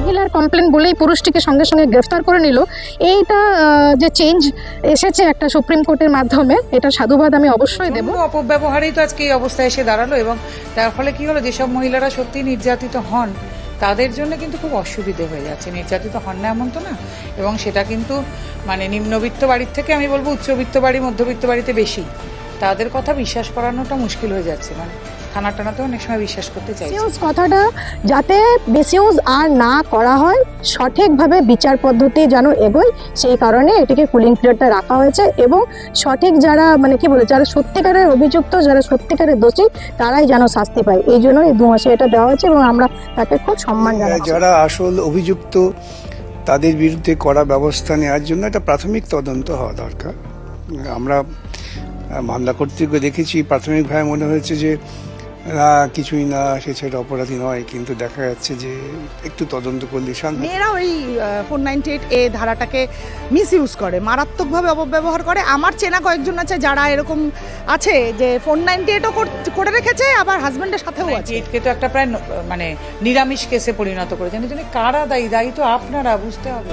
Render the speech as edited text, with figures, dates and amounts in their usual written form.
মহিলার কমপ্লেন বলেই পুরুষটিকে সঙ্গে সঙ্গে গ্রেফতার করে নিল, এইটা যে চেঞ্জ এসেছে একটা সুপ্রিম কোর্টের মাধ্যমে, এটা সাধুবাদ আমি অবশ্যই দেব। অপব্যবহারেই তো আজকে এই অবস্থায় এসে দাঁড়ালো, এবং তার ফলে কি হলো, যেসব মহিলারা সত্যি নির্যাতিত হন তাদের জন্য কিন্তু খুব অসুবিধে হয়ে যাচ্ছে। নির্যাতিত হন না এমন তো না, এবং সেটা কিন্তু মানে নিম্নবিত্ত বাড়ির থেকে আমি বলবো উচ্চবিত্ত বাড়ি, মধ্যবিত্ত বাড়িতে বেশি, তাদের কথা বিশ্বাস করানোটা মুশকিল হয়ে যাচ্ছে। মানে থানা টানাতেও অনেক সময় বিশ্বাস করতে চাই। কথাটা যাতে মিসইউজ আর না করা হয়, সঠিকভাবে বিচার পদ্ধতি যেন এগোয়, সেই কারণে এটিকে কুলিং পিরিয়ডটা রাখা হয়েছে। এবং সঠিক যারা মানে কি বলে, যারা সত্যিকারের অভিযুক্ত, যারা সত্যিকারের দোষী, তারাই যেন শাস্তি পায়, এই জন্য এই 2 মাসে এটা দেওয়া হয়েছে এবং আমরা তাকে খুব সম্মান জানাই। যারা আসল অভিযুক্ত তাদের বিরুদ্ধে কড়া ব্যবস্থা নেওয়ার জন্য একটা প্রাথমিক তদন্ত হওয়া দরকার। আমরা মামলা কর্তৃপক্ষ দেখেছি, প্রাথমিকভাবে মনে হয়েছে যে কিছুই না, সে ছেলে অপরাধী নয়, কিন্তু দেখা যাচ্ছে যে একটু তদন্ত করলে মেয়েরা ওই 498A ধারাটাকে মিসইউজ করে, মারাত্মকভাবে অপব্যবহার করে। আমার চেনা কয়েকজন আছে যারা এরকম আছে যে 498ও করে রেখেছে, আবার হাজবেন্ডের সাথেও আছে। একে তো একটা প্রায় মানে নিরামিষ কেসে পরিণত করেছেন। এর জন্য কারা দায়ী? দায়ী তো আপনারা, বুঝতে হবে।